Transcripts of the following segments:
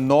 9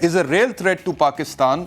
is a real threat to Pakistan.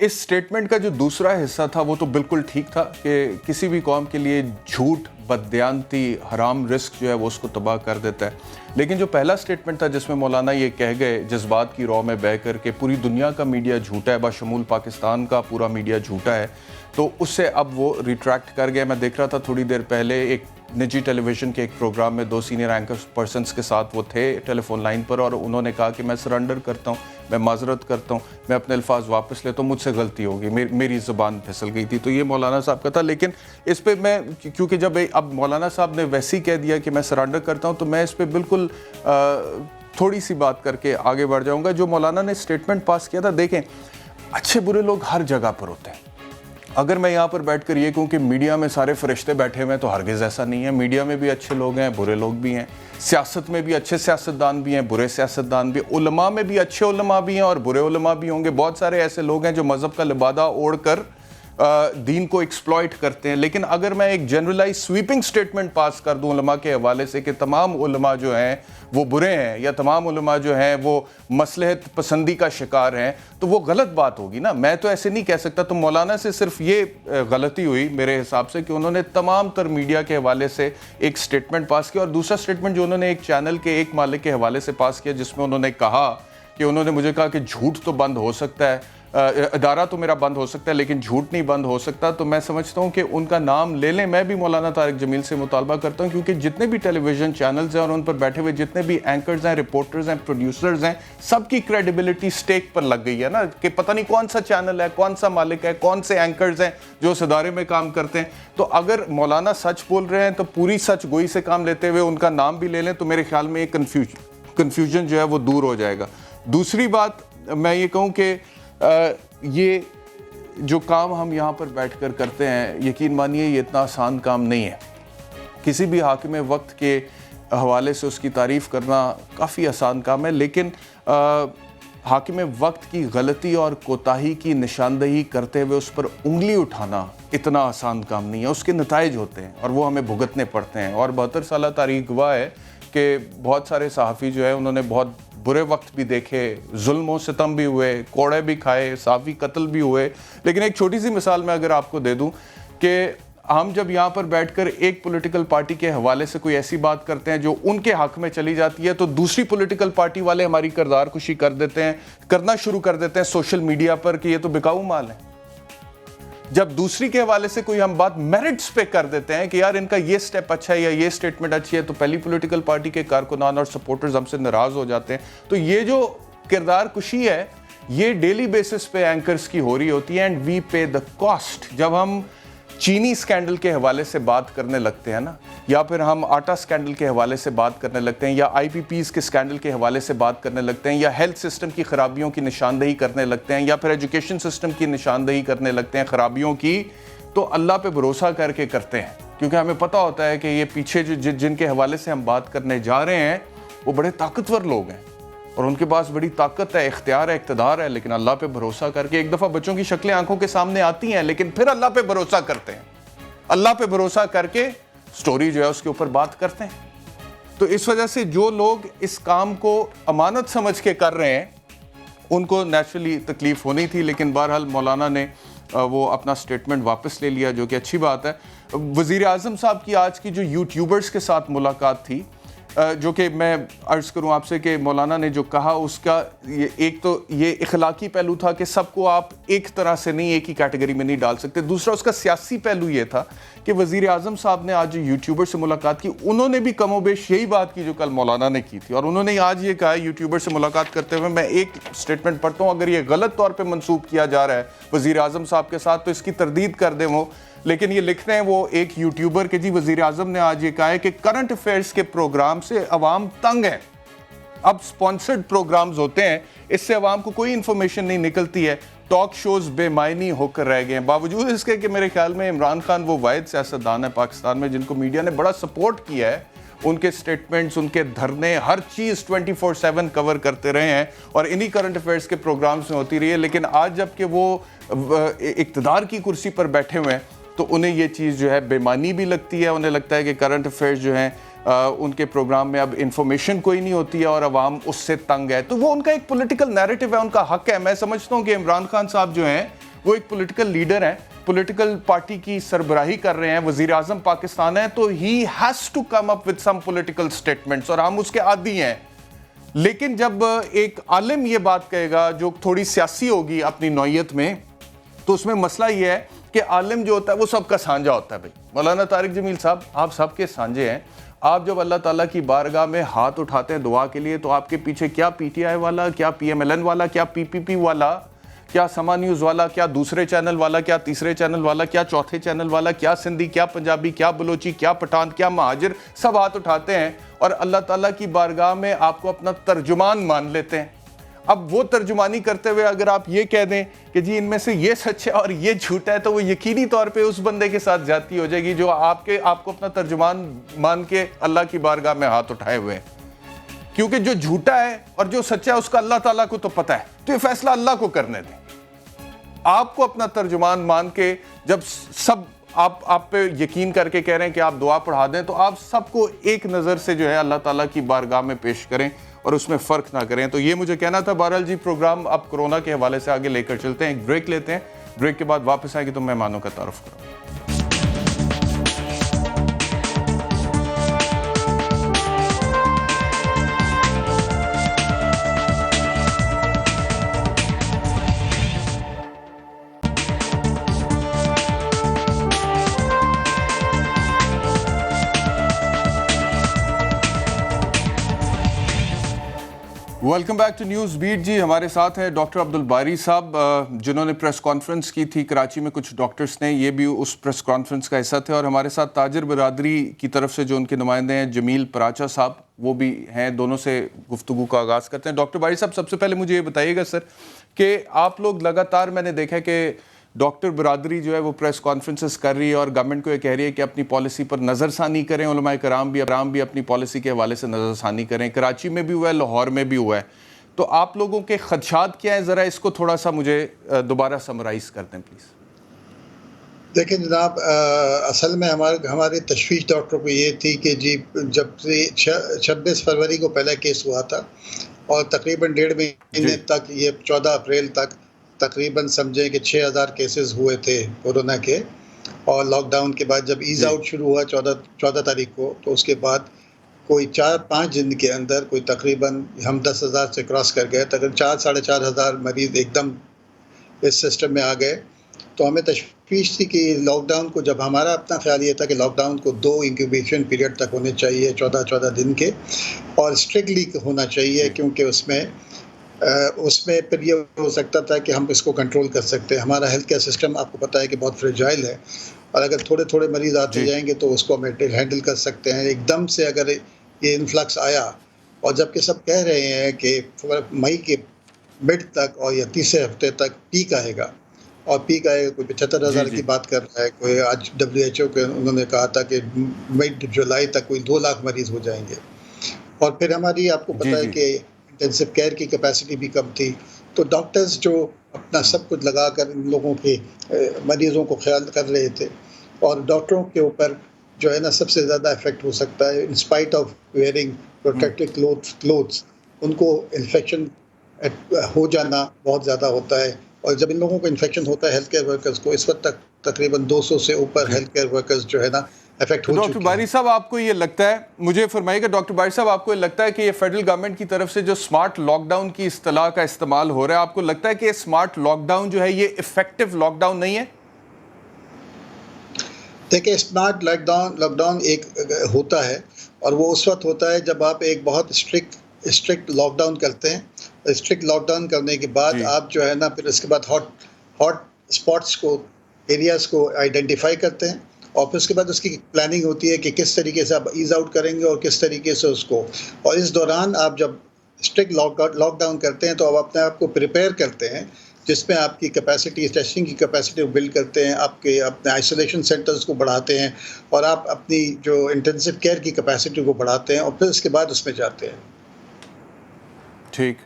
اس statement کا جو دوسرا حصہ تھا وہ تو بالکل ٹھیک تھا کہ کسی بھی قوم کے لیے جھوٹ، بددیانتی، حرام رزق جو ہے وہ اس کو تباہ کر دیتا ہے. لیکن جو پہلا سٹیٹمنٹ تھا جس میں مولانا یہ کہہ گئے جذبات کی رو میں بہہ کر کہ پوری دنیا کا میڈیا جھوٹا ہے، بشمول پاکستان کا پورا میڈیا جھوٹا ہے، تو اس سے اب وہ ریٹریکٹ کر گئے. میں دیکھ رہا تھا تھوڑی دیر پہلے ایک نجی ٹیلی ویژن کے ایک پروگرام میں 2 سینئر اینکر پرسنز کے ساتھ وہ تھے ٹیلی فون لائن پر، اور انہوں نے کہا کہ میں سرنڈر کرتا ہوں، میں معذرت کرتا ہوں، میں اپنے الفاظ واپس لیتا ہوں، مجھ سے غلطی ہوگی، میری زبان پھسل گئی تھی. تو یہ مولانا صاحب کا تھا. لیکن اس پہ میں کیونکہ جب اب مولانا صاحب نے ویسے ہی کہہ دیا کہ میں سرنڈر کرتا ہوں، تو میں اس پہ بالکل تھوڑی سی بات کر کے آگے بڑھ جاؤں گا. جو مولانا نے سٹیٹمنٹ پاس کیا تھا، دیکھیں اچھے برے لوگ ہر جگہ پر ہوتے ہیں. اگر میں یہاں پر بیٹھ کر یہ کہوں کہ میڈیا میں سارے فرشتے بیٹھے ہوئے ہیں تو ہرگز ایسا نہیں ہے. میڈیا میں بھی اچھے لوگ ہیں، برے لوگ بھی ہیں. سیاست میں بھی اچھے سیاستدان بھی ہیں، برے سیاستدان بھی. علماء میں بھی اچھے علماء بھی ہیں اور برے علماء بھی ہوں گے. بہت سارے ایسے لوگ ہیں جو مذہب کا لبادہ اوڑھ کر دین کو ایکسپلائٹ کرتے ہیں. لیکن اگر میں ایک جنرلائز سویپنگ سٹیٹمنٹ پاس کر دوں علماء کے حوالے سے کہ تمام علماء جو ہیں وہ برے ہیں یا تمام علماء جو ہیں وہ مصلحت پسندی کا شکار ہیں، تو وہ غلط بات ہوگی نا. میں تو ایسے نہیں کہہ سکتا. تو مولانا سے صرف یہ غلطی ہوئی میرے حساب سے کہ انہوں نے تمام تر میڈیا کے حوالے سے ایک سٹیٹمنٹ پاس کیا. اور دوسرا سٹیٹمنٹ جو انہوں نے ایک چینل کے ایک مالک کے حوالے سے پاس کیا، جس میں انہوں نے کہا کہ انہوں نے مجھے کہا کہ جھوٹ تو بند ہو سکتا ہے، ادارہ تو میرا بند ہو سکتا ہے لیکن جھوٹ نہیں بند ہو سکتا. تو میں سمجھتا ہوں کہ ان کا نام لے لیں. میں بھی مولانا طارق جمیل سے مطالبہ کرتا ہوں، کیونکہ جتنے بھی ٹیلی ویژن چینلز ہیں اور ان پر بیٹھے ہوئے جتنے بھی اینکرز ہیں، رپورٹرز ہیں، پروڈیوسرز ہیں، سب کی کریڈیبلٹی سٹیک پر لگ گئی ہے نا کہ پتہ نہیں کون سا چینل ہے، کون سا مالک ہے، کون سے اینکرز ہیں جو اس ادارے میں کام کرتے ہیں. تو اگر مولانا سچ بول رہے ہیں تو پوری سچ گوئی سے کام لیتے ہوئے ان کا نام بھی لے لیں، تو میرے خیال میں یہ کنفیوژن جو ہے وہ دور ہو جائے گا. دوسری بات میں یہ کہوں کہ یہ جو کام ہم یہاں پر بیٹھ کر کرتے ہیں، یقین مانیے یہ اتنا آسان کام نہیں ہے. کسی بھی حاکم وقت کے حوالے سے اس کی تعریف کرنا کافی آسان کام ہے، لیکن حاکم وقت کی غلطی اور کوتاہی کی نشاندہی کرتے ہوئے اس پر انگلی اٹھانا اتنا آسان کام نہیں ہے. اس کے نتائج ہوتے ہیں اور وہ ہمیں بھگتنے پڑتے ہیں. اور 72 سالہ تاریخ گواہ ہے کہ بہت سارے صحافی جو ہیں انہوں نے بہت برے وقت بھی دیکھے، ظلم و ستم بھی ہوئے، کوڑے بھی کھائے، صحافی قتل بھی ہوئے. لیکن ایک چھوٹی سی مثال میں اگر آپ کو دے دوں کہ ہم جب یہاں پر بیٹھ کر ایک پولیٹیکل پارٹی کے حوالے سے کوئی ایسی بات کرتے ہیں جو ان کے حق میں چلی جاتی ہے، تو دوسری پولیٹیکل پارٹی والے ہماری کردار کشی کرنا شروع کر دیتے ہیں سوشل میڈیا پر کہ یہ تو بکاؤ مال ہے. جب دوسری کے حوالے سے کوئی ہم بات میرٹس پہ کر دیتے ہیں کہ یار ان کا یہ سٹیپ اچھا ہے یا یہ سٹیٹمنٹ اچھی ہے، تو پہلی پولیٹیکل پارٹی کے کارکنان اور سپورٹرز ہم سے ناراض ہو جاتے ہیں. تو یہ جو کردار کشی ہے یہ ڈیلی بیسس پہ اینکرز کی ہو رہی ہوتی ہے، and we pay the cost. جب ہم چینی سکینڈل کے حوالے سے بات کرنے لگتے ہیں نا، یا پھر ہم آٹا سکینڈل کے حوالے سے بات کرنے لگتے ہیں، یا آئی پی پیز کے سکینڈل کے حوالے سے بات کرنے لگتے ہیں، یا ہیلتھ سسٹم کی خرابیوں کی نشاندہی کرنے لگتے ہیں، یا پھر ایجوکیشن سسٹم کی نشاندہی کرنے لگتے ہیں خرابیوں کی، تو اللہ پہ بھروسہ کر کے کرتے ہیں. کیونکہ ہمیں پتہ ہوتا ہے کہ یہ پیچھے جن کے حوالے سے ہم بات کرنے جا رہے ہیں وہ بڑے طاقتور لوگ ہیں اور ان کے پاس بڑی طاقت ہے، اختیار ہے، اقتدار ہے. لیکن اللہ پہ بھروسہ کر کے ایک دفعہ بچوں کی شکلیں آنکھوں کے سامنے آتی ہیں، لیکن پھر اللہ پہ بھروسہ کرتے ہیں. اللہ پہ بھروسہ کر کے سٹوری جو ہے اس کے اوپر بات کرتے ہیں. تو اس وجہ سے جو لوگ اس کام کو امانت سمجھ کے کر رہے ہیں ان کو نیچرلی تکلیف ہونی تھی. لیکن بہرحال مولانا نے وہ اپنا سٹیٹمنٹ واپس لے لیا، جو کہ اچھی بات ہے. وزیر اعظم صاحب کی آج کی جو یوٹیوبرز کے ساتھ ملاقات تھی، جو کہ میں عرض کروں آپ سے کہ مولانا نے جو کہا اس کا ایک تو یہ اخلاقی پہلو تھا کہ سب کو آپ ایک طرح سے نہیں، ایک ہی کیٹیگری میں نہیں ڈال سکتے. دوسرا اس کا سیاسی پہلو یہ تھا کہ وزیر اعظم صاحب نے آج جو یوٹیوبر سے ملاقات کی، انہوں نے بھی کم و بیش یہی بات کی جو کل مولانا نے کی تھی. اور انہوں نے آج یہ کہا یوٹیوبر سے ملاقات کرتے ہوئے، میں ایک سٹیٹمنٹ پڑھتا ہوں، اگر یہ غلط طور پہ منسوب کیا جا رہا ہے وزیر اعظم صاحب کے ساتھ تو اس کی تردید کر دیں وہ. لیکن یہ لکھتے ہیں وہ ایک یوٹیوبر کہ جی وزیر اعظم نے آج یہ کہا ہے کہ کرنٹ افیئرز کے پروگرام سے عوام تنگ ہے. اب سپانسرڈ پروگرامز ہوتے ہیں، اس سے عوام کو کوئی انفارمیشن نہیں نکلتی ہے. ٹاک شوز بے معنی ہو کر رہ گئے ہیں، باوجود اس کے کہ میرے خیال میں عمران خان وہ واحد سیاستدان ہے پاکستان میں جن کو میڈیا نے بڑا سپورٹ کیا ہے. ان کے سٹیٹمنٹس، ان کے دھرنے، ہر چیز 24/7 کور کرتے رہے ہیں اور انہی کرنٹ افیئرز کے پروگرامز میں ہوتی رہی ہے. لیکن آج جب کہ وہ اقتدار کی کرسی پر بیٹھے ہوئے ہیں تو انہیں یہ چیز جو ہے بے معنی بھی لگتی ہے. انہیں لگتا ہے کہ کرنٹ افیئرز جو ہیں ان کے پروگرام میں اب انفارمیشن کوئی نہیں ہوتی ہے اور عوام اس سے تنگ ہے. تو وہ ان کا ایک پولیٹیکل نیریٹو ہے، ان کا حق ہے. میں سمجھتا ہوں کہ عمران خان صاحب جو ہیں وہ ایک پولیٹیکل لیڈر ہیں, پولیٹیکل پارٹی کی سربراہی کر رہے ہیں, وزیر اعظم پاکستان ہے, تو ہی has to come up with some political statements, اور ہم اس کے عادی ہیں. لیکن جب ایک عالم یہ بات کہے گا جو تھوڑی سیاسی ہوگی اپنی نوعیت میں, تو اس میں مسئلہ یہ ہے کہ عالم جو ہوتا ہے وہ سب کا سانجا ہوتا ہے. بھائی مولانا طارق جمیل صاحب, آپ سب کے سانجے ہیں. آپ جب اللہ تعالیٰ کی بارگاہ میں ہاتھ اٹھاتے ہیں دعا کے لیے, تو آپ کے پیچھے کیا پی ٹی آئی والا, کیا پی ایم ایل این والا, کیا پی پی پی والا, کیا سما نیوز والا, کیا دوسرے چینل والا, کیا تیسرے چینل والا, کیا چوتھے چینل والا, کیا سندھی, کیا پنجابی, کیا بلوچی, کیا پٹھان, کیا مہاجر, سب ہاتھ اٹھاتے ہیں اور اللہ تعالیٰ کی بارگاہ میں آپ کو اپنا ترجمان مان لیتے ہیں. اب وہ ترجمانی کرتے ہوئے اگر آپ یہ کہہ دیں کہ جی ان میں سے یہ سچ ہے اور یہ جھوٹا ہے, تو وہ یقینی طور پہ اس بندے کے ساتھ زیادتی ہو جائے گی جو آپ کو اپنا ترجمان مان کے اللہ کی بارگاہ میں ہاتھ اٹھائے ہوئے ہیں. کیونکہ جو جھوٹا ہے اور جو سچا ہے اس کا اللہ تعالیٰ کو تو پتہ ہے, تو یہ فیصلہ اللہ کو کرنے دیں. آپ کو اپنا ترجمان مان کے جب سب آپ پہ یقین کر کے کہہ رہے ہیں کہ آپ دعا پڑھا دیں, تو آپ سب کو ایک نظر سے جو ہے اللہ تعالیٰ کی بارگاہ میں پیش کریں اور اس میں فرق نہ کریں. تو یہ مجھے کہنا تھا. بہرحال جی, پروگرام اب کورونا کے حوالے سے آگے لے کر چلتے ہیں, ایک بریک لیتے ہیں, بریک کے بعد واپس آئیں گے تو مہمانوں کا تعارف کروں. Welcome back to News Beat. جی ہمارے ساتھ ہیں ڈاکٹر عبدالباری صاحب, جنہوں نے پریس کانفرنس کی تھی کراچی میں. کچھ ڈاکٹرز نے, یہ بھی اس پریس کانفرنس کا حصہ تھے. اور ہمارے ساتھ تاجر برادری کی طرف سے جو ان کے نمائندے ہیں جمیل پراچا صاحب, وہ بھی ہیں. دونوں سے گفتگو کا آغاز کرتے ہیں. ڈاکٹر باری صاحب, سب سے پہلے مجھے یہ بتائیے گا سر کہ آپ لوگ لگاتار, میں نے دیکھا کہ ڈاکٹر برادری جو ہے وہ پریس کانفرنسز کر رہی ہے اور گورنمنٹ کو یہ کہہ رہی ہے کہ اپنی پالیسی پر نظر ثانی کریں. علماء کرام بھی اپنی پالیسی کے حوالے سے نظر ثانی کریں. کراچی میں بھی ہوا ہے, لاہور میں بھی ہوا ہے. تو آپ لوگوں کے خدشات کیا ہیں, ذرا اس کو تھوڑا سا مجھے دوبارہ سمرائز کر دیں پلیز. دیکھیں جناب, اصل میں ہماری تشویش ڈاکٹر کو یہ تھی کہ جی جب سے 26 فروری کو پہلا کیس ہوا تھا اور تقریباً 1.5 مہینے تک, یہ 14 اپریل تک تقریباً سمجھیں کہ 6000 کیسز ہوئے تھے کورونا کے. اور لاک ڈاؤن کے بعد جب ایز آؤٹ شروع ہوا 14 تاریخ کو, تو اس کے بعد کوئی 4-5 دن کے اندر کوئی تقریباً ہم 10,000 سے کراس کر گئے. تقریباً 4-4.5 مریض ایک دم اس سسٹم میں آ گئے. تو ہمیں تشویش تھی کہ لاک ڈاؤن کو, جب ہمارا اپنا خیال یہ تھا کہ لاک ڈاؤن کو 2 انکیوبیشن پیریڈ تک ہونے چاہیے, 14 دن کے, اور اسٹرکٹلی ہونا چاہیے, کیونکہ اس میں پھر یہ ہو سکتا تھا کہ ہم اس کو کنٹرول کر سکتے ہیں. ہمارا ہیلتھ کیئر سسٹم آپ کو پتہ ہے کہ بہت فریجائل ہے, اور اگر تھوڑے مریض آتے جائیں گے تو اس کو ہم ہینڈل کر سکتے ہیں. ایک دم سے اگر یہ انفلکس آیا, اور جب کہ سب کہہ رہے ہیں کہ مئی کے مڈ تک اور یا تیسرے ہفتے تک پیک آئے گا, اور پیک آئے گا, کوئی 75,000 کی بات کر رہا ہے, کوئی آج WHO کے انہوں نے کہا تھا کہ مڈ جولائی تک کوئی 2 لاکھ مریض ہو جائیں گے. اور پھر ہماری آپ کو پتہ ہے کہ انٹینسو کیئر کی کیپیسٹی بھی کم تھی. تو ڈاکٹرز جو اپنا سب کچھ لگا کر ان لوگوں کے مریضوں کو خیال کر رہے تھے, اور ڈاکٹروں کے اوپر جو ہے نا سب سے زیادہ افیکٹ ہو سکتا ہے in spite of wearing protective clothes, ان کو انفیکشن ہو جانا بہت زیادہ ہوتا ہے. اور جب ان لوگوں کو انفیکشن ہوتا ہے ہیلتھ کیئر ورکرز کو, اس وقت تک تقریباً 200 سے اوپر ہیلتھ کیئر ورکرز جو ہے نا افیکٹ ہو چکے ہیں. ڈاکٹر باری صاحب, آپ کو یہ لگتا ہے, مجھے فرمائیے گا ڈاکٹر باری صاحب, آپ کو یہ لگتا ہے کہ یہ فیڈرل گورنمنٹ کی طرف سے جو سمارٹ لاک ڈاؤن کی اصطلاح کا استعمال ہو رہا ہے, آپ کو لگتا ہے کہ یہ سمارٹ لاک ڈاؤن جو ہے یہ افیکٹو لاک ڈاؤن نہیں ہے؟ دیکھیں, اسمارٹ لاک ڈاؤن ایک ہوتا ہے, اور وہ اس وقت ہوتا ہے جب آپ ایک بہت اسٹرکٹ لاک ڈاؤن کرتے ہیں. اسٹرکٹ لاک ڈاؤن کرنے کے بعد آپ جو ہے نا پھر اس کے بعد ہاٹ اسپاٹس کو, ایریاز کو آئیڈینٹیفائی کرتے ہیں, اور پھر اس کے بعد اس کی پلاننگ ہوتی ہے کہ کس طریقے سے آپ ایز آؤٹ کریں گے اور کس طریقے سے اس کو. اور اس دوران آپ جب اسٹرکٹ لاک ڈاؤن کرتے ہیں تو آپ اپنے آپ کو پریپیئر کرتے ہیں, جس میں آپ کی کیپیسٹی, ٹیسٹنگ کی کیپیسٹی کو بلڈ کرتے ہیں, آپ کے اپنے آئسولیشن سینٹرز کو بڑھاتے ہیں, اور آپ اپنی جو انٹینسو کیئر کی کیپیسٹی کو بڑھاتے ہیں, اور پھر اس کے بعد اس میں جاتے ہیں. ٹھیک.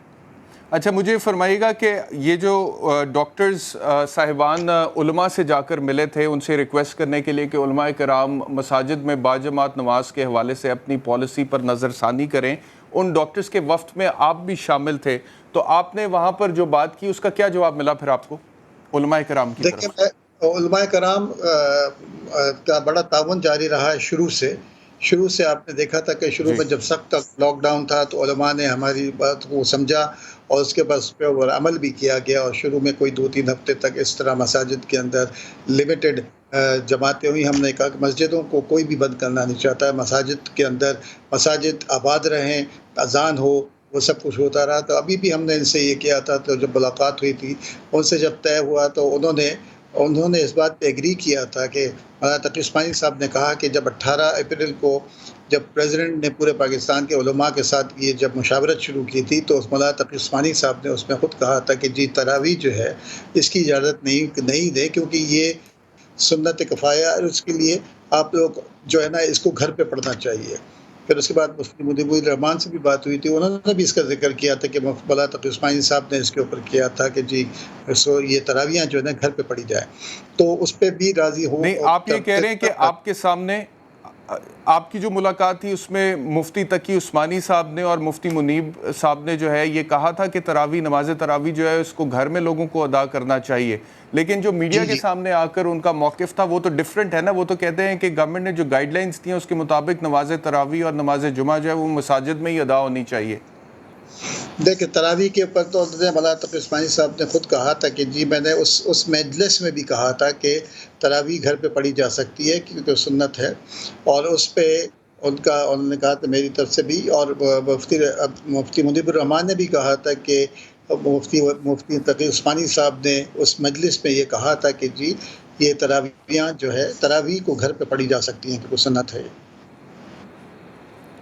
اچھا, مجھے فرمائیے گا کہ یہ جو ڈاکٹرز صاحبان علماء سے جا کر ملے تھے, ان سے ریکویسٹ کرنے کے لیے کہ علماء کرام مساجد میں باجماعت نماز کے حوالے سے اپنی پالیسی پر نظر ثانی کریں, ان ڈاکٹرز کے وفد میں آپ بھی شامل تھے, تو آپ نے وہاں پر جو بات کی اس کا کیا جواب ملا پھر آپ کو علماء کرام کی دیکھیں طرف؟ علماء کرام کا بڑا تعاون جاری رہا ہے شروع سے آپ نے دیکھا تھا کہ شروع جی میں جب سخت لاک ڈاؤن تھا تو علماء نے ہماری بات کو سمجھا اور اس کے بعد اس پہ عمل بھی کیا گیا، اور شروع میں کوئی 2-3 ہفتے تک اس طرح مساجد کے اندر لمیٹڈ جماعتیں ہوئی. ہم نے کہا کہ مسجدوں کو کوئی بھی بند کرنا نہیں چاہتا ہے، مساجد کے اندر مساجد آباد رہیں، اذان ہو، وہ سب کچھ ہوتا رہا. تو ابھی بھی ہم نے ان سے یہ کیا تھا، تو جب ملاقات ہوئی تھی ان سے جب طے ہوا تو انہوں نے اس بات پہ ایگری کیا تھا کہ مولانا تقی عثمانی صاحب نے کہا کہ جب 18 اپریل کو جب پریزیڈنٹ نے پورے پاکستان کے علماء کے ساتھ یہ جب مشاورت شروع کی تھی تو مولانا تقی عثمانی صاحب نے اس میں خود کہا تھا کہ جی تراویح جو ہے اس کی اجازت نہیں دے، کیونکہ یہ سنت کفایہ ہے، اور اس کے لیے آپ لوگ جو ہے نا اس کو گھر پہ پڑھنا چاہیے. پھر اس کے بعد مفتی مجیب الرحمان سے بھی بات ہوئی تھی، انہوں نے بھی اس کا ذکر کیا تھا کہ مولانا تقی عثمانی صاحب نے اس کے اوپر کیا تھا کہ جی یہ تراویحیں جو ہے نا گھر پہ پڑھی جائے، تو اس پہ بھی راضی ہو. نہیں، آپ یہ کہہ رہے ہیں کہ آپ کے سامنے آپ کی جو ملاقات تھی اس میں مفتی تقی عثمانی صاحب نے اور مفتی منیب صاحب نے جو ہے یہ کہا تھا کہ نماز تراویح جو ہے اس کو گھر میں لوگوں کو ادا کرنا چاہیے، لیکن جو میڈیا کے سامنے آ کر ان کا موقف تھا وہ تو ڈیفرنٹ ہے نا. وہ تو کہتے ہیں کہ گورنمنٹ نے جو گائیڈ لائنز دی ہیں اس کے مطابق نماز تراویح اور نماز جمعہ جو ہے وہ مساجد میں ہی ادا ہونی چاہیے. دیکھیں تراویح کے اوپر تو مولانا تقی عثمانی صاحب نے خود کہا تھا کہ جی میں نے اس مجلس میں بھی کہا تھا کہ تراویح گھر پہ پڑھی جا سکتی ہے کیونکہ سنت ہے، اور اس پہ انہوں نے کہا تھا میری طرف سے بھی، اور مفتی مجیب الرحمان نے بھی کہا تھا کہ مفتی تقی عثمانی صاحب نے اس مجلس میں یہ کہا تھا کہ جی یہ تراویحاں جو ہے تراویح کو گھر پہ پڑھی جا سکتی ہیں کیونکہ سنت ہے.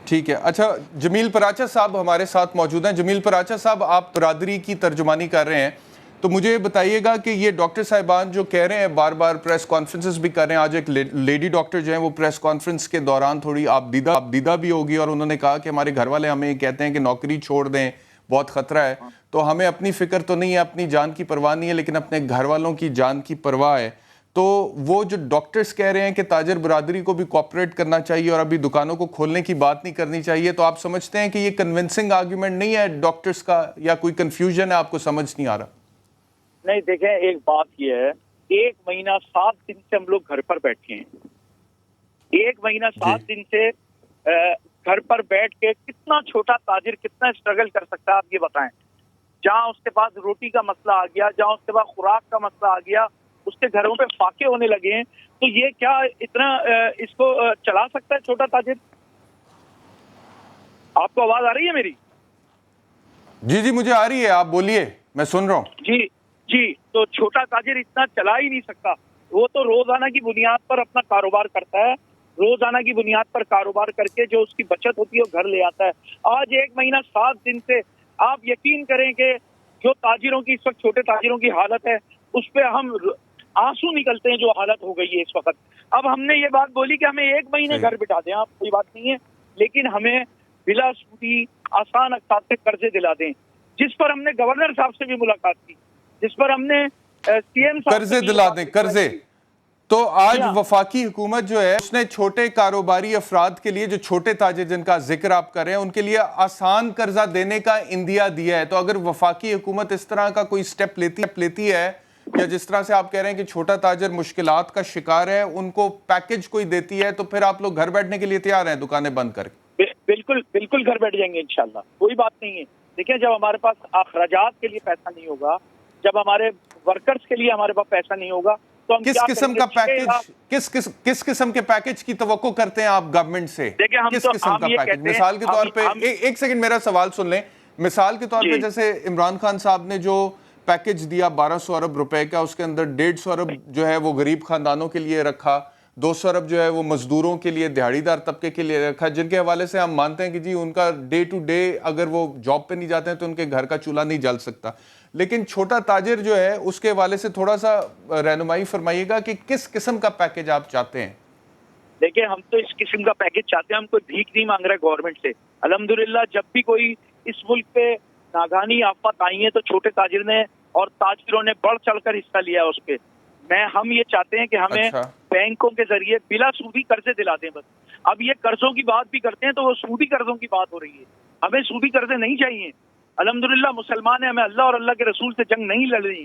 ٹھیک ہے. اچھا، جمیل پراچا صاحب ہمارے ساتھ موجود ہیں. جمیل پراچا صاحب، آپ برادری کی ترجمانی کر رہے ہیں، تو مجھے بتائیے گا کہ یہ ڈاکٹر صاحبان جو کہہ رہے ہیں بار بار پریس کانفرنسز بھی کر رہے ہیں، آج ایک لیڈی ڈاکٹر جو ہیں وہ پریس کانفرنس کے دوران تھوڑی آپ دیدہ بھی ہوگی، اور انہوں نے کہا کہ ہمارے گھر والے ہمیں کہتے ہیں کہ نوکری چھوڑ دیں، بہت خطرہ ہے، تو ہمیں اپنی فکر تو نہیں ہے، اپنی جان کی پرواہ نہیں ہے، لیکن اپنے گھر والوں کی جان کی پرواہ ہے. تو وہ جو ڈاکٹرز کہہ رہے ہیں کہ تاجر برادری کو بھی کوپریٹ کرنا چاہیے اور ابھی دکانوں کو کھولنے کی بات نہیں کرنی چاہیے، تو آپ سمجھتے ہیں کہ یہ کنونسنگ آرگیومنٹ نہیں ہے ڈاکٹرز کا، یا کوئی کنفیوژن ہے، آپ کو سمجھ نہیں آ رہا؟ نہیں، دیکھیں ایک بات یہ ہے، 1 مہینہ 7 دن سے ہم لوگ گھر پر بیٹھے ہیں. 1 مہینہ 7 دن سے گھر پر بیٹھ کے کتنا چھوٹا تاجر کتنا اسٹرگل کر سکتا ہے آپ یہ بتائیں. جہاں اس کے پاس روٹی کا مسئلہ آ گیا، جہاں اس کے پاس خوراک کا مسئلہ آ گیا، اس کے گھروں پہ فاقے ہونے لگے ہیں، تو یہ کیا اتنا اس کو چلا سکتا ہے چھوٹا تاجر؟ آپ کو آواز آ رہی ہے میری؟ جی مجھے آ رہی ہے، آپ بولیے، میں سن رہا ہوں. جی تو چھوٹا تاجر اتنا چلا ہی نہیں سکتا. وہ تو روزانہ کی بنیاد پر اپنا کاروبار کرتا ہے، روزانہ کی بنیاد پر کاروبار کر کے جو اس کی بچت ہوتی ہے وہ گھر لے آتا ہے. آج 1 مہینہ 7 دن سے آپ یقین کریں کہ جو تاجروں کی اس وقت چھوٹے تاجروں کی حالت ہے اس پہ ہم آنسو نکلتے ہیں جو حالت ہو گئی ہے اس وقت. اب ہم نے یہ بات بولی کہ ہمیں 1 مہینے گھر بٹھا دیں، آپ کوئی بات نہیں ہے، لیکن ہمیں بلا سودی آسان اقساط سے قرضے دلا دیں، جس پر ہم نے گورنر صاحب سے بھی ملاقات کی، جس پر ہم نے سی ایم صاحب قرضے دلا دیں، قرضے. تو آج وفاقی حکومت جو ہے اس نے چھوٹے کاروباری افراد کے لیے، جو چھوٹے تاجر جن کا ذکر آپ کر رہے ہیں، ان کے لیے آسان قرضہ دینے کا اندیا دیا ہے. تو اگر وفاقی حکومت اس طرح کا کوئی سٹیپ لیتی ہے، یا جس طرح سے آپ کہہ رہے ہیں کہ چھوٹا تاجر مشکلات کا شکار ہے، ان کو پیکج کوئی دیتی ہے، تو پھر آپ لوگ گھر بیٹھنے کے لیے تیار ہیں دکانیں بند کر کے؟ بالکل گھر بیٹھ جائیں گے انشاءاللہ، کوئی بات نہیں ہے. دیکھیں جب ہمارے پاس اخراجات کے لیے پیسہ نہیں ہوگا، جب ہمارے ورکرز کے لیے ہمارے پاس پیسہ نہیں ہوگا تو ہم کیا کریں گے؟ کس قسم کے پیکج کی توقع کرتے ہیں آپ گورنمنٹ سے؟ کس قسم کا پیکج؟ مثال کے طور پہ ایک سیکنڈ میرا سوال سن لیں. مثال کے طور پہ جیسے عمران خان صاحب نے جو پیکج دیا 1200 ارب روپے کا، اس کے اندر 150 ارب جو ہے وہ غریب خاندانوں کے لیے رکھا، 200 ارب جو ہے وہ مزدوروں کے لیے، دیہڑی دار طبقے کے لیے رکھا، جن کے حوالے سے ہم مانتے ہیں کہ جی ان کا ڈے ٹو ڈے اگر وہ جاب پہ نہیں جاتے ہیں تو ان کے گھر کا چولہا نہیں جل سکتا. لیکن چھوٹا تاجر جو ہے اس کے حوالے سے تھوڑا سا رہنمائی فرمائیے گا کہ کس قسم کا پیکج آپ چاہتے ہیں؟ دیکھیں ہم تو اس قسم کا پیکج چاہتے ہیں، ہم کوئی بھیک نہیں مانگ رہے گورنمنٹ سے. الحمدللہ جب بھی کوئی اس ملک پہ ناگہانی آفت آئی ہے تو چھوٹے تاجر نے اور تاجروں نے بڑھ چڑھ کر حصہ لیا اس پہ. ہم یہ چاہتے ہیں کہ ہمیں بینکوں کے ذریعے بلا سودی قرضے دلا دیں بس. اب یہ قرضوں کی بات بھی کرتے ہیں تو وہ سودی قرضوں کی بات ہو رہی ہے، ہمیں سودی قرضے نہیں چاہیے. الحمدللہ مسلمان ہیں، ہمیں اللہ اور اللہ کے رسول سے جنگ نہیں لڑ رہی.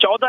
14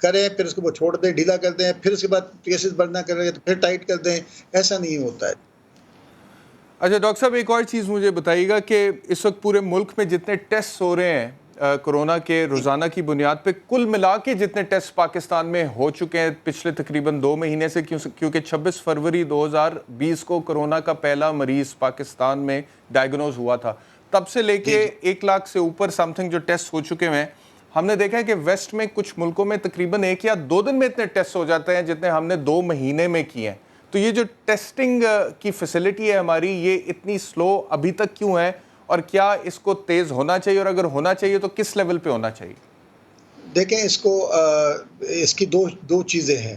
کریں پھر اس کو وہ چھوڑ دیں, ڈھیلا کر دیں, پھر اس کے بعد کیسز بڑھنا کر رہے تو پھر ٹائٹ کر دیں. ایسا نہیں ہوتا ہے. اچھا ڈاکٹر صاحب ایک اور چیز مجھے بتائیے گا کہ اس وقت پورے ملک میں جتنے ٹیسٹ ہو رہے ہیں کورونا کے روزانہ کی بنیاد پہ, کل ملا کے جتنے ٹیسٹ پاکستان میں ہو چکے ہیں پچھلے تقریباً 2 مہینے سے, کیونکہ 26 فروری 2020 کو کورونا کا پہلا مریض پاکستان میں ڈائیگنوز ہوا تھا, تب سے لے کے 1 لاکھ سے اوپر سم تھنگ جو ٹیسٹ ہو چکے ہیں. ہم نے دیکھا ہے کہ ویسٹ میں کچھ ملکوں میں تقریباً 1 یا 2 دن میں اتنے ٹیسٹ ہو جاتے ہیں جتنے ہم نے 2 مہینے میں کیے ہیں. تو یہ جو ٹیسٹنگ کی فیسلٹی ہے ہماری, یہ اتنی سلو ابھی تک کیوں ہے, اور کیا اس کو تیز ہونا چاہیے, اور اگر ہونا چاہیے تو کس لیول پہ ہونا چاہیے؟ دیکھیں اس کی دو چیزیں ہیں.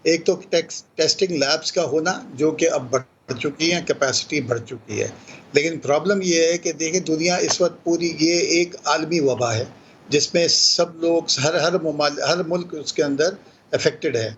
ایک تو ٹیسٹنگ لیبس کا ہونا جو کہ اب بڑھ چکی ہیں, کیپیسٹی بڑھ چکی ہے, لیکن پرابلم یہ ہے کہ دیکھیں دنیا اس وقت پوری یہ ایک عالمی وبا ہے جس میں سب لوگ ہر ملک اس کے اندر افیکٹڈ ہے.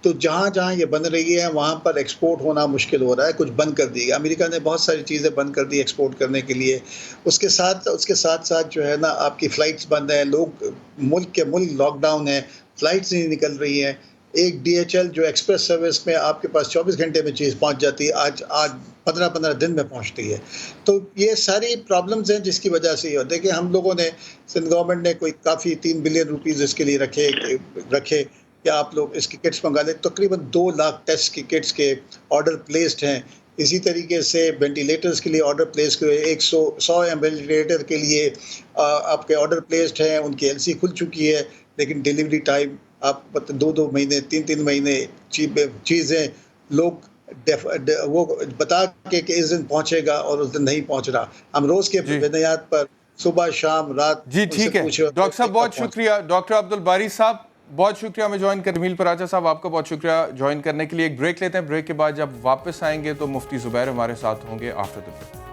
تو جہاں جہاں یہ بن رہی ہے وہاں پر ایکسپورٹ ہونا مشکل ہو رہا ہے. کچھ بند کر دی, امریکہ نے بہت ساری چیزیں بند کر دی ایکسپورٹ کرنے کے لیے. اس کے ساتھ جو ہے نا آپ کی فلائٹس بند ہیں, لوگ ملک لاک ڈاؤن ہیں, فلائٹس نہیں نکل رہی ہیں. ایک DHL جو ایکسپریس سروس میں آپ کے پاس 24 گھنٹے میں چیز پہنچ جاتی ہے, آج 15 دن میں پہنچتی ہے. تو یہ ساری پرابلمز ہیں جس کی وجہ سے یہ. دیکھیں ہم لوگوں نے, سندھ گورنمنٹ نے کوئی کافی 3 بلین روپیز اس کے لیے رکھے کہ آپ لوگ اس کی کٹس منگا لیں. تقریباً 2 لاکھ ٹیسٹ کی کٹس کے آرڈر پلیسڈ ہیں. اسی طریقے سے وینٹیلیٹرز کے لیے آرڈر پلیس کرے, 100 وینٹیلیٹر کے لیے آپ کے آرڈر پلیسڈ ہیں, ان کی LC کھل چکی ہے, لیکن ڈیلیوری ٹائم آپ 2 مہینے 3 مہینے چیزیں لوگ وہ بتا کے کہ اس دن پہنچے گا اور اس دن نہیں پہنچ رہا. ہم روز کے بنیاد پر صبح شام رات جی ٹھیک ہے ڈاکٹر صاحب, بہت شکریہ. ڈاکٹر عبدالباری صاحب بہت شکریہ ہمیں جوائن کر. جمیل پراچا صاحب آپ کا بہت شکریہ جوائن کرنے کے لیے. ایک بریک لیتے ہیں, بریک کے بعد جب واپس آئیں گے تو مفتی زبیر ہمارے ساتھ ہوں گے after the break.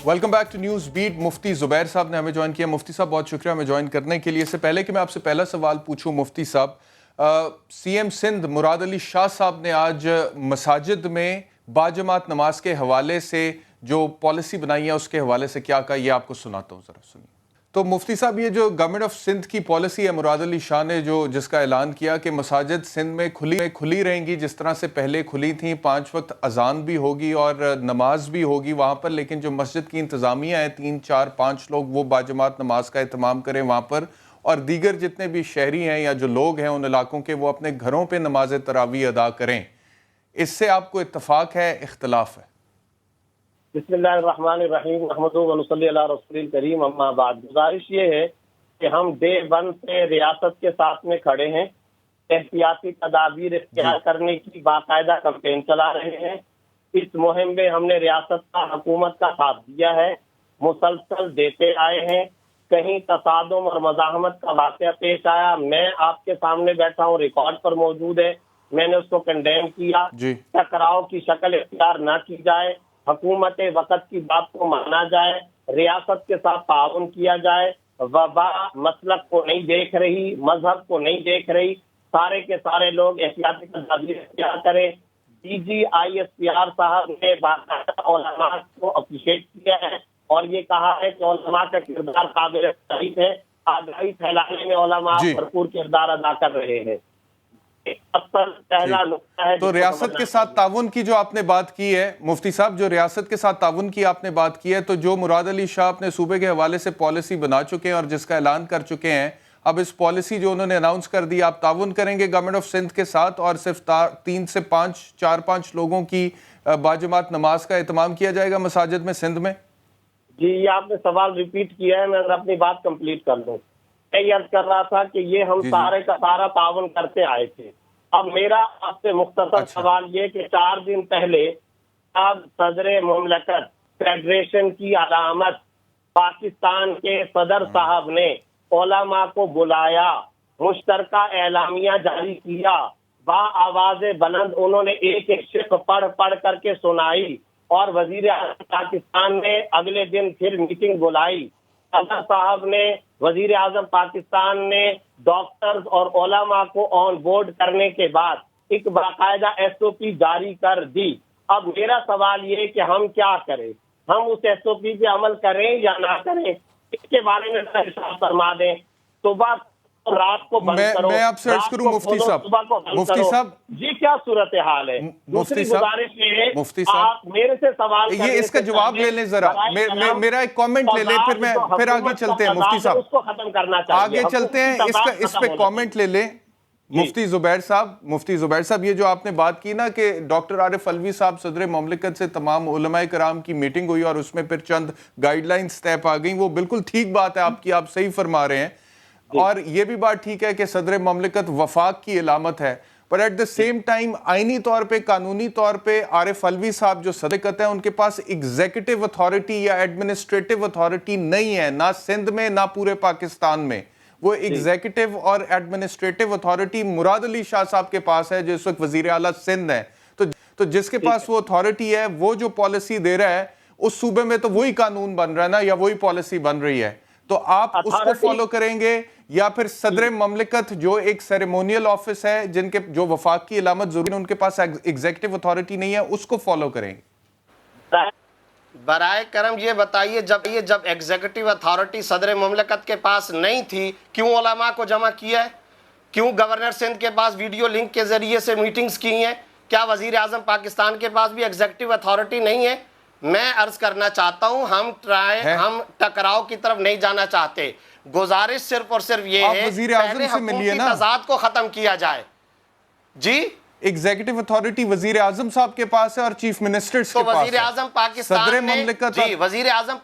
Welcome back to News Beat. Mufti Zubair Sahab نے ہمیں جوائن کیا. مفتی صاحب بہت شکریہ ہمیں جوائن کرنے کے لیے. اس سے پہلے کہ میں آپ سے پہلا سوال پوچھوں مفتی صاحب, CM سندھ مراد علی شاہ صاحب نے آج مساجد میں باجماعت نماز کے حوالے سے جو پالیسی بنائی ہے اس کے حوالے سے کیا کہا, یہ آپ کو سناتا ہوں, ذرا سنیے. تو مفتی صاحب یہ جو گورنمنٹ آف سندھ کی پالیسی ہے مراد علی شاہ نے جس کا اعلان کیا کہ مساجد سندھ میں کھلی رہیں گی جس طرح سے پہلے کھلی تھیں, 5 وقت اذان بھی ہوگی اور نماز بھی ہوگی وہاں پر, لیکن جو مسجد کی انتظامیہ ہے 3 4 5 لوگ وہ باجماعت نماز کا اہتمام کریں وہاں پر, اور دیگر جتنے بھی شہری ہیں یا جو لوگ ہیں ان علاقوں کے وہ اپنے گھروں پہ نماز تراویح ادا کریں. اس سے آپ کو اتفاق ہے, اختلاف ہے؟ بسم اللہ الرحمن الرحیم, نحمدہ و نصلی علی رسول الکریم, اما بعد. گزارش یہ ہے کہ ہم ڈے 1 سے ریاست کے ساتھ میں کھڑے ہیں, احتیاطی تدابیر اختیار کرنے کی باقاعدہ کمپین چلا رہے ہیں. اس مہم میں ہم نے ریاست کا, حکومت کا ساتھ دیا ہے, مسلسل دیتے آئے ہیں. کہیں تصادم اور مزاحمت کا واقعہ پیش آیا, میں آپ کے سامنے بیٹھا ہوں, ریکارڈ پر موجود ہے, میں نے اس کو کنڈیم کیا. ٹکراؤ کی شکل اختیار نہ کی جائے, حکومت وقت کی بات کو مانا جائے, ریاست کے ساتھ تعاون کیا جائے. وبا مسلک کو نہیں دیکھ رہی, مذہب کو نہیں دیکھ رہی, سارے کے سارے لوگ احتیاطی تدابیر اختیار کریں. DG ISPR صاحب نے باقاعدہ علماء کو اپریشیٹ کیا ہے اور یہ کہا ہے کہ علماء کا کردار قابل تعریف ہے. آگاہی پھیلانے میں علماء بھرپور کردار ادا کر رہے ہیں. تو ریاست کے ساتھ تعاون کی جو آپ نے بات کی ہے مفتی صاحب, جو ریاست کے ساتھ تعاون کی آپ نے بات کی ہے, تو جو مراد علی شاہ اپنے صوبے کے حوالے سے پالیسی بنا چکے ہیں اور جس کا اعلان کر چکے ہیں, اب اس پالیسی جو انہوں نے اناؤنس کر دی, آپ تعاون کریں گے گورنمنٹ آف سندھ کے ساتھ اور صرف 3 سے 4-5 لوگوں کی باجماعت نماز کا اہتمام کیا جائے گا مساجد میں سندھ میں؟ جی, یہ آپ نے سوال ریپیٹ کیا ہے, میں اپنی بات کمپلیٹ کر دوں. میں یہ عرض کر رہا تھا کہ یہ ہم سارے کا سارا تعاون کرتے آئے تھے. اب میرا آپ سے مختصر سوال یہ کہ 4 دن پہلے صدر مملکت فیڈریشن کی علامت پاکستان کے صدر صاحب نے علماء کو بلایا, مشترکہ اعلامیہ جاری کیا, با آواز بلند انہوں نے ایک شق پڑھ کر کے سنائی اور وزیر اعظم پاکستان نے اگلے دن پھر میٹنگ بلائی. صدر صاحب نے، وزیر اعظم پاکستان نے ڈاکٹرز اور علماء کو آن بورڈ کرنے کے بعد ایک باقاعدہ SOP جاری کر دی. اب میرا سوال یہ ہے کہ ہم کیا کریں؟ ہم اس SOP پہ عمل کریں یا نہ کریں؟ اس کے بارے میں ارشاد فرما دیں. صبح رات کو بند کرو، میں آپ سے عرض کروں مفتی صاحب، مفتی صاحب جی کیا صورتحال ہے؟ دوسری گزارش یہ ہے، مفتی صاحب آپ میرے سے سوال کرنے یہ اس کا جواب لے لیں ذرا، میرا ایک کامنٹ لے لیں پھر آگے چلتے ہیں. مفتی صاحب اس کو ختم کرنا چاہیے، آگے چلتے ہیں، اس پہ کامنٹ لے لیں. مفتی زبیر صاحب یہ جو آپ نے بات کی نا کہ ڈاکٹر عارف علوی صاحب صدر مملکت سے تمام علماء کرام کی میٹنگ ہوئی اور اس میں پھر چند گائیڈ لائنز طے پا گئیں، وہ بالکل ٹھیک بات ہے آپ کی، آپ صحیح فرما رہے ہیں. اور یہ بھی بات ٹھیک ہے کہ صدر مملکت وفاق کی علامت ہے، پر ایٹ دا سیم ٹائم آئینی طور پہ، قانونی طور پہ عارف علوی صاحب جو صدر ہیں ان کے پاس ایگزیکٹو اتھارٹی یا ایڈمنسٹریٹو اتھارٹی نہیں ہے، نہ سندھ میں نہ پورے پاکستان میں. وہ ایگزیکٹو اور ایڈمنسٹریٹو اتھارٹی مراد علی شاہ صاحب کے پاس ہے جو اس وقت وزیر اعلیٰ سندھ ہے. تو جس کے پاس وہ اتھارٹی ہے وہ جو پالیسی دے رہا ہے اس صوبے میں تو وہی قانون بن رہا ہے نا، یا وہی پالیسی بن رہی ہے. تو آپ اس کو فالو کریں گے یا پھر صدر مملکت جو ایک سیریمونیل آفس ہے جن کے جو وفاق کی علامت ضروری ہے ان کے پاس ایگزیکٹو اتھارٹی نہیں ہے، اس کو فالو کریں گے؟ برائے کرم یہ بتائیے جب ایگزیکٹو اتھارٹی صدر مملکت کے پاس نہیں تھی کیوں علماء کو جمع کیا ہے؟ کیوں گورنر سندھ کے پاس ویڈیو لنک کے ذریعے سے میٹنگز کی ہیں؟ کیا وزیر اعظم پاکستان کے پاس بھی ایگزیکٹو اتھارٹی نہیں ہے؟ میں عرض کرنا چاہتا ہوں ہم ٹکراؤ کی طرف نہیں جانا چاہتے. گزارش صرف اور صرف یہ ہے پہلے حکومتی تضاد کو ختم کیا جائے. جی ایگزیکٹو اتھارٹی وزیر اعظم صاحب کے پاس ہے اور چیف منسٹرز کے پاس ہے. وزیر اعظم پاکستان صدر نے مملکت وزیر اعظم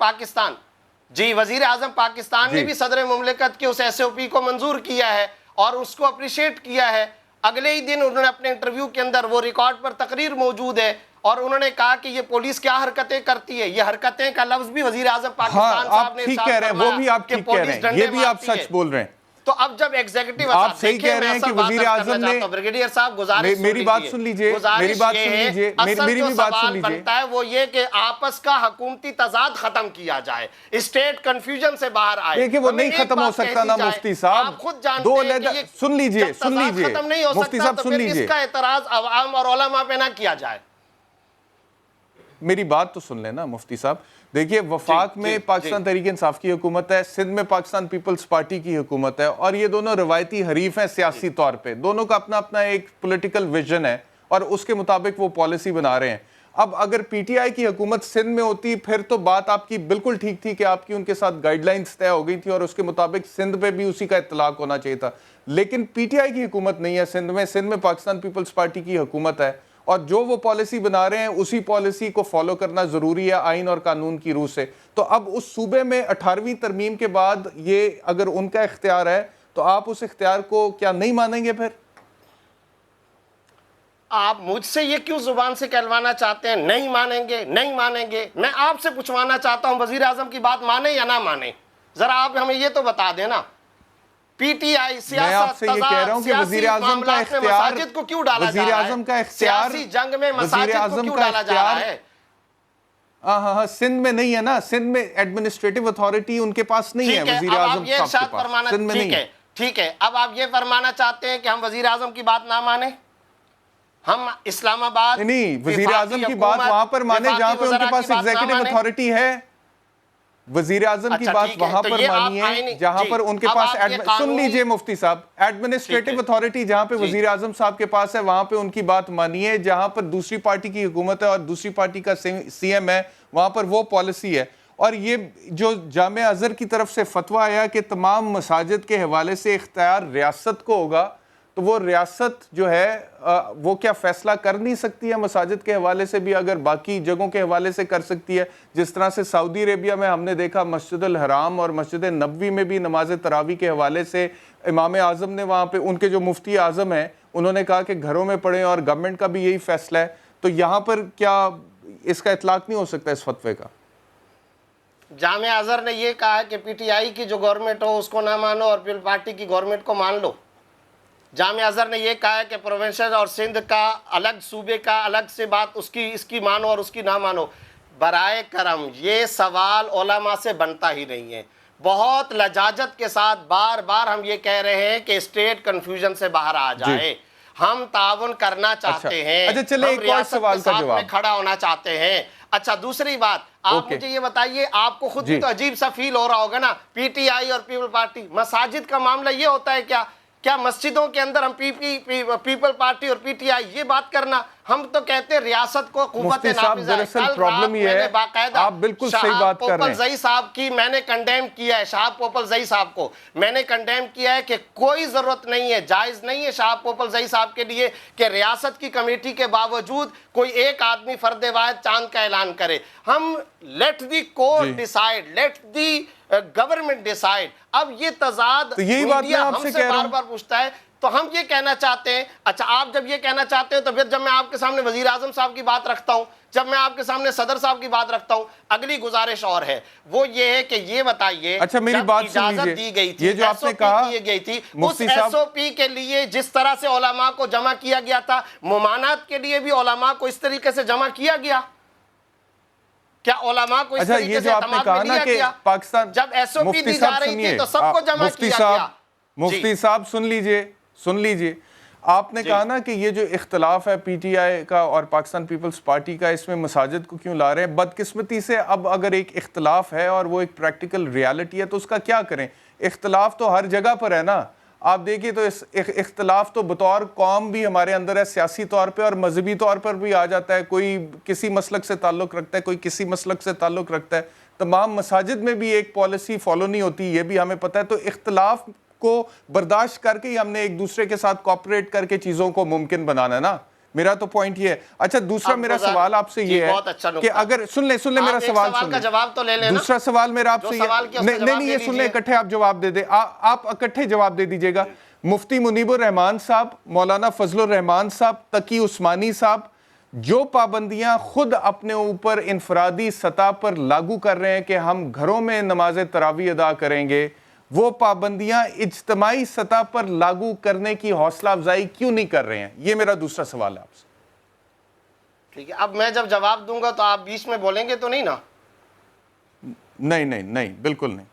پاکستان نے بھی صدر مملکت کے اس SOP کو منظور کیا ہے اور اس کو اپریشیٹ کیا ہے. اگلے ہی دن انہوں نے اپنے انٹرویو کے اندر، وہ ریکارڈ پر تقریر موجود ہے، اور انہوں نے کہا کہ یہ پولیس کیا حرکتیں کرتی ہے. یہ حرکتیں کا لفظ بھی وزیر اعظم پاکستان صاحب نے ٹھیک کہہ رہے ہیں، وہ بھی آپ ٹھیک کہہ رہے ہیں، یہ بھی آپ سچ بول رہے ہیں. تو اب جب ایگزیکٹو آپ صحیح کہہ رہے ہیں کہ وزیر اعظم نے، بریگیڈیئر صاحب گزارش میری بات سن لیجئے، میری بات سن لیجئے، میری بھی بات سن لیجئے. بنتا ہے وہ یہ کہ آپس کا حکومتی تضاد ختم کیا جائے، اسٹیٹ کنفیوژن سے باہر آئے. دیکھیں وہ نہیں ختم ہو سکتا نا مفتی صاحب، آپ خود جانتے دو ہیں کہ سن لیجئے ختم نہیں ہو مفتی سکتا صاحب تو سن پھر لیجئے، اس کا اعتراض عوام اور علماء پہ نہ کیا جائے. میری بات تو سن لینا مفتی صاحب. دیکھیے وفاق میں پاکستان تحریک انصاف کی حکومت ہے، سندھ میں پاکستان پیپلز پارٹی کی حکومت ہے، اور یہ دونوں روایتی حریف ہیں سیاسی طور پہ. دونوں کا اپنا اپنا ایک پولیٹیکل ویژن ہے اور اس کے مطابق وہ پالیسی بنا رہے ہیں. اب اگر PTI کی حکومت سندھ میں ہوتی پھر تو بات آپ کی بالکل ٹھیک تھی کہ آپ کی ان کے ساتھ گائیڈ لائنز طے ہو گئی تھی اور اس کے مطابق سندھ پہ بھی اسی کا اطلاق ہونا چاہیے تھا. لیکن PTI کی حکومت نہیں ہے سندھ میں پاکستان پیپلز پارٹی کی حکومت ہے، اور جو وہ پالیسی بنا رہے ہیں اسی پالیسی کو فالو کرنا ضروری ہے آئین اور قانون کی روح سے. تو اب اس صوبے میں 18ویں ترمیم کے بعد یہ اگر ان کا اختیار ہے تو آپ اس اختیار کو کیا نہیں مانیں گے؟ پھر آپ مجھ سے یہ کیوں زبان سے کہلوانا چاہتے ہیں نہیں مانیں گے؟ میں آپ سے پوچھوانا چاہتا ہوں وزیر اعظم کی بات مانیں یا نہ مانیں؟ ذرا آپ ہمیں یہ تو بتا دیں نا. PTI سیاست وزیر اعظم کا اختیار، مساجد کو کیوں ڈالا جا رہا ہے؟ سیاسی جنگ میں مساجد کو کیوں ڈالا جا رہا ہے؟ ہاں سندھ میں نہیں ہے نا، سندھ میں ایڈمنسٹریٹو اتھارٹی ان کے پاس نہیں ہے وزیر اعظم صاحب کے پاس، سندھ میں نہیں ہے. ٹھیک ہے، اب آپ یہ فرمانا چاہتے ہیں کہ ہم وزیر اعظم کی بات نہ مانیں؟ ہم اسلام آباد نہیں، وزیر اعظم کی بات وہاں پر مانے جہاں پہ ان کے پاس ایگزیکٹو اتھارٹی ہے. وزیر اعظم کی بات وہاں پر مانیے جہاں پر ان کے پاس، سن لیجئے مفتی صاحب، ایڈمنسٹریٹو اتھارٹی جہاں پہ وزیر اعظم صاحب کے پاس ہے وہاں پہ ان کی بات مانیے. جہاں پر دوسری پارٹی کی حکومت ہے اور دوسری پارٹی کا CM ہے وہاں پر وہ پالیسی ہے. اور یہ جو جامعہ ازہر کی طرف سے فتویٰ آیا کہ تمام مساجد کے حوالے سے اختیار ریاست کو ہوگا، تو وہ ریاست جو ہے وہ کیا فیصلہ کر نہیں سکتی ہے مساجد کے حوالے سے بھی اگر باقی جگہوں کے حوالے سے کر سکتی ہے؟ جس طرح سے سعودی عربیہ میں ہم نے دیکھا مسجد الحرام اور مسجد نبوی میں بھی نماز تراویح کے حوالے سے امام اعظم نے وہاں پہ، ان کے جو مفتی اعظم ہیں انہوں نے کہا کہ گھروں میں پڑھیں، اور گورنمنٹ کا بھی یہی فیصلہ ہے. تو یہاں پر کیا اس کا اطلاق نہیں ہو سکتا اس فتوے کا؟ جامعہ ازہر نے یہ کہا ہے کہ PTI کی جو گورنمنٹ ہو اس کو نہ مانو اور پھر پارٹی کی گورنمنٹ کو مان لو. جامعہ ازہر نے یہ کہا ہے کہ پروونشل اور سندھ کا الگ صوبے کا الگ سے بات اس کی مانو اور اس کی نہ مانو. برائے کرم یہ سوال علماء سے بنتا ہی نہیں ہے. بہت لجاجت کے ساتھ بار بار ہم یہ کہہ رہے ہیں کہ اسٹیٹ کنفیوژن سے باہر آ جائے. ہم تعاون کرنا چاہتے ہیں, ہم ریاست کے ساتھ میں کھڑا ہونا چاہتے ہیں. اچھا دوسری بات, آپ مجھے یہ بتائیے, آپ کو خود بھی تو عجیب سا فیل ہو رہا ہوگا نا, پی ٹی آئی اور پیپل پارٹی, مساجد کا معاملہ یہ ہوتا ہے کیا مسجدوں کے اندر ہم پیپل پارٹی اور پی ٹی آئی یہ بات کرنا؟ ہم تو کہتے ہیں ریاست کو قوت نافذہ ہے. کل رات میں نے باقاعدہ شہاب پوپل زئی صاحب کی میں نے کنڈیم کیا ہے, شہاب پوپل زئی صاحب کو میں نے کنڈیم کیا ہے کہ کوئی ضرورت نہیں ہے, جائز نہیں ہے شہاب پوپل زئی صاحب کے لیے کہ ریاست کی کمیٹی کے باوجود کوئی ایک آدمی فرد واحد چاند کا اعلان کرے. ہم let the court decide, let the government decide. اب یہ تضاد میڈیا ہم سے بار بار پوچھتا ہے تو ہم یہ کہنا چاہتے ہیں. اچھا آپ جب یہ کہنا چاہتے ہیں تو پھر جب میں آپ کے سامنے وزیر اعظم صاحب کی بات رکھتا ہوں, جب میں آپ کے سامنے صدر صاحب کی بات رکھتا ہوں, اگلی گزارش اور ہے, وہ یہ ہے کہ یہ بتائیے اچھا میری بات سن اجازت لیجئے, دی گئی تھی, یہ جو آپ نے کہا دی گئی تھی, اس ایس او پی کے لیے جس طرح سے علماء کو جمع کیا گیا تھا, ممانعت کے لیے بھی علماء کو اس طریقے سے جمع کیا گیا؟ کیا علماء کو اس طریقے سے اعتماد میں لیا گیا؟ پاکستان جب ایس او پی دی جا رہی تھی تو سب کو جمع کیا گیا. مفتی صاحب سن لیجئے, آپ نے کہا نا کہ یہ جو اختلاف ہے پی ٹی آئی کا اور پاکستان پیپلز پارٹی کا, اس میں مساجد کو کیوں لا رہے ہیں؟ بدقسمتی سے اب اگر ایک اختلاف ہے اور وہ ایک پریکٹیکل ریالٹی ہے تو اس کا کیا کریں؟ اختلاف تو ہر جگہ پر ہے نا. آپ دیکھیں تو اس اختلاف تو بطور قوم بھی ہمارے اندر ہے, سیاسی طور پہ اور مذہبی طور پر بھی آ جاتا ہے. کوئی کسی مسلک سے تعلق رکھتا ہے, کوئی کسی مسلک سے تعلق رکھتا ہے. تمام مساجد میں بھی ایک پالیسی فالو نہیں ہوتی, یہ بھی ہمیں پتہ ہے. تو اختلاف کو برداشت کر کے ہی ہم نے ایک دوسرے کے ساتھ کوآپریٹ کر کے چیزوں کو ممکن بنانا ہے نا. میرا تو پوائنٹ یہ ہے. اچھا دوسرا میرا سوال آپ سے یہ ہے کہ اگر سن لیں میرا سوال سن لیں, دوسرا سوال میرا آپ سے یہ نہیں یہ سن لیں, اکٹھے آپ جواب دے دیں, آپ اکٹھے جواب دے دیجئے گا. مفتی منیب الرحمان صاحب, مولانا فضل الرحمان صاحب, تقی عثمانی صاحب, جو پابندیاں خود اپنے اوپر انفرادی سطح پر لاگو کر رہے ہیں کہ ہم گھروں میں نماز تراویح ادا کریں گے, وہ پابندیاں اجتماعی سطح پر لاگو کرنے کی حوصلہ افزائی کیوں نہیں کر رہے ہیں؟ یہ میرا دوسرا سوال ہے آپ سے. ٹھیک ہے, اب میں جب جواب دوں گا تو آپ بیچ میں بولیں گے تو نہیں نا؟ نہیں بالکل نہیں.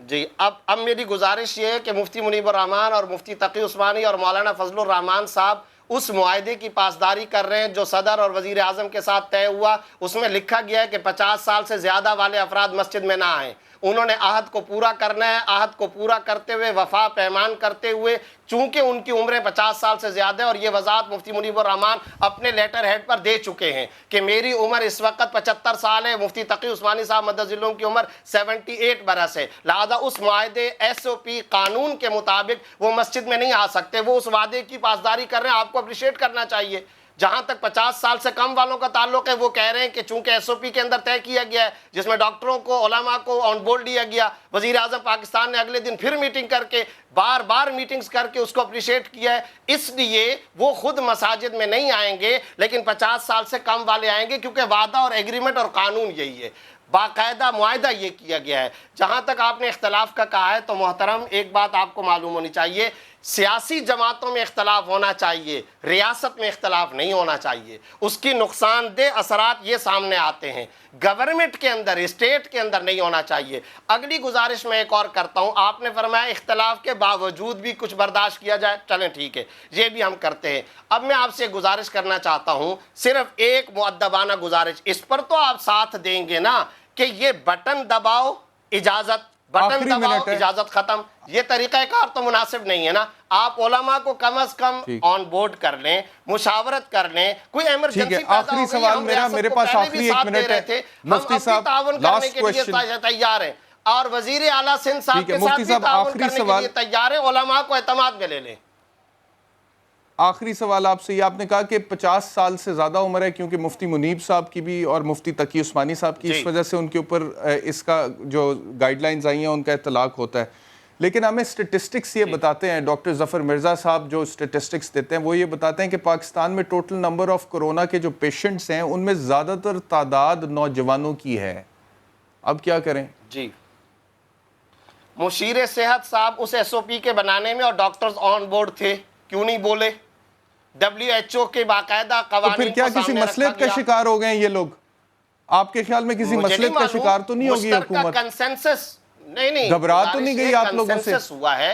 جی اب میری گزارش یہ ہے کہ مفتی منیب الرحمان اور مفتی تقی عثمانی اور مولانا فضل الرحمان صاحب اس معاہدے کی پاسداری کر رہے ہیں جو صدر اور وزیر اعظم کے ساتھ طے ہوا. اس میں لکھا گیا ہے کہ 50 سال سے زیادہ والے افراد مسجد میں نہ آئیں. انہوں نے عہد کو پورا کرنا ہے, عہد کو پورا کرتے ہوئے وفا پیمان کرتے ہوئے, چونکہ ان کی عمریں 50 سال سے زیادہ ہے, اور یہ وضاحت مفتی منیب الرحمان اپنے لیٹر ہیڈ پر دے چکے ہیں کہ میری عمر اس وقت 75 سال ہے, مفتی تقی عثمانی صاحب مدد ذلہم کی عمر 78 برس ہے. لہذا اس معاہدے ایس او پی قانون کے مطابق وہ مسجد میں نہیں آ سکتے. وہ اس وعدے کی پاسداری کر رہے ہیں, آپ کو اپریشیٹ کرنا چاہیے. جہاں تک 50 سال سے کم والوں کا تعلق ہے, وہ کہہ رہے ہیں کہ چونکہ ایس او پی کے اندر طے کیا گیا ہے جس میں ڈاکٹروں کو, علماء کو آن بورڈ لیا گیا, وزیر اعظم پاکستان نے اگلے دن پھر میٹنگ کر کے بار میٹنگز کر کے اس کو اپریشیٹ کیا ہے, اس لیے وہ خود مساجد میں نہیں آئیں گے لیکن 50 سال سے کم والے آئیں گے, کیونکہ وعدہ اور ایگریمنٹ اور قانون یہی ہے, باقاعدہ معاہدہ یہ کیا گیا ہے. جہاں تک آپ نے اختلاف کا کہا ہے تو محترم ایک بات آپ کو معلوم ہونی چاہیے, سیاسی جماعتوں میں اختلاف ہونا چاہیے, ریاست میں اختلاف نہیں ہونا چاہیے. اس کی نقصان دہ اثرات یہ سامنے آتے ہیں, گورنمنٹ کے اندر, اسٹیٹ کے اندر نہیں ہونا چاہیے. اگلی گزارش میں ایک اور کرتا ہوں, آپ نے فرمایا اختلاف کے باوجود بھی کچھ برداشت کیا جائے, چلیں ٹھیک ہے, یہ بھی ہم کرتے ہیں. اب میں آپ سے گزارش کرنا چاہتا ہوں, صرف ایک مؤدبانہ گزارش, اس پر تو آپ ساتھ دیں گے نا کہ یہ بٹن دباؤ اجازت, بٹن دباؤ اجازت ختم, یہ طریقہ کار تو مناسب نہیں ہے نا. آپ علماء کو کم از کم آن بورڈ کر لیں, مشاورت کر لیں, کوئی ایمرجنسی پیدا ہو گئی, ہم ریاست کو پہلے بھی ساتھ دے رہے تھے, ہم اب بھی تعاون کرنے کے لیے تیار ہیں, اور وزیر اعلیٰ سندھ صاحب کے ساتھ بھی تعاون کرنے کے لیے تیار ہیں. علماء کو اعتماد میں لے لیں. آخری سوال آپ سے, یہ آپ نے کہا کہ 50 سال سے زیادہ عمر ہے, کیونکہ مفتی منیب صاحب کی بھی اور مفتی تقی عثمانی صاحب کی اس وجہ سے ان کے اوپر اس کا جو گائیڈ لائنز آئی ہیں ان کا اطلاق ہوتا ہے. لیکن ہمیں سٹیٹسٹکس یہ بتاتے ہیں, ڈاکٹر ظفر مرزا صاحب جو سٹیٹسٹکس دیتے ہیں وہ یہ بتاتے ہیں کہ پاکستان میں ٹوٹل نمبر آف کرونا کے جو پیشنٹس ہیں ان میں زیادہ تر تعداد نوجوانوں کی ہے. اب کیا کریں؟ جی مشیر صحت صاحب اس ایس او پی کے بنانے میں اور ڈاکٹرز آن بورڈ تھے، کیوں نہیں بولے؟ WHO کے باقاعدہ تو قوانین پھر کیا کو کسی سامنے مسئلے رکھا کا گیا۔ شکار ہو گئے ہیں یہ لوگ؟ آپ کے خیال میں کسی مجھے مسئلے نہیں کا معلوم، شکار تو نہیں ہوگی مشترکہ حکومت؟ کنسنسس نہیں گھبرا تو نہیں گئی آپ لوگوں سے؟ کنسنسس ہوا ہے،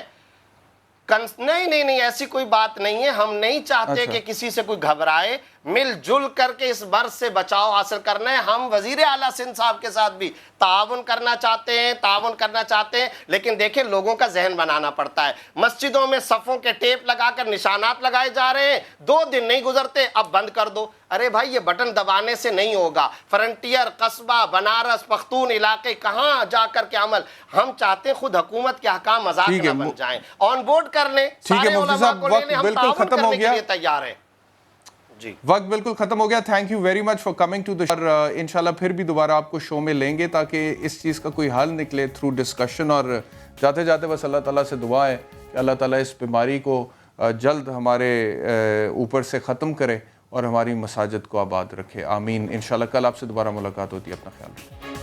نہیں ایسی کوئی بات نہیں ہے، ہم نہیں چاہتے اچھا۔ کہ کسی سے کوئی گھبرائے، مل جل کر کے اس مرض سے بچاؤ حاصل کرنا ہے۔ ہم وزیر اعلیٰ سندھ صاحب کے ساتھ بھی تعاون کرنا چاہتے ہیں، لیکن دیکھیں لوگوں کا ذہن بنانا پڑتا ہے۔ مسجدوں میں صفوں کے ٹیپ لگا کر نشانات لگائے جا رہے ہیں، 2 دن نہیں گزرتے اب بند کر دو۔ ارے بھائی یہ بٹن دبانے سے نہیں ہوگا۔ فرنٹیئر، قصبہ، بنارس، پختون علاقے کہاں جا کر کے عمل؟ ہم چاہتے ہیں خود حکومت کے احکام مذاق نہ بن جائیں، آن بورڈ کر لیں، سارے علماء کو لے لیں، ہم تعاون کرنے کے لیے تیار ہیں۔ جی وقت بالکل ختم ہو گیا۔ Thank you very much for coming to the, اور انشاءاللہ پھر بھی دوبارہ آپ کو شو میں لیں گے تاکہ اس چیز کا کوئی حل نکلے تھرو ڈسکشن، اور جاتے جاتے بس اللہ تعالیٰ سے دعا ہے کہ اللہ تعالیٰ اس بیماری کو جلد ہمارے اوپر سے ختم کرے اور ہماری مساجد کو آباد رکھے، آمین۔ انشاءاللہ کل آپ سے دوبارہ ملاقات ہوتی ہے، اپنا خیال رکھیں۔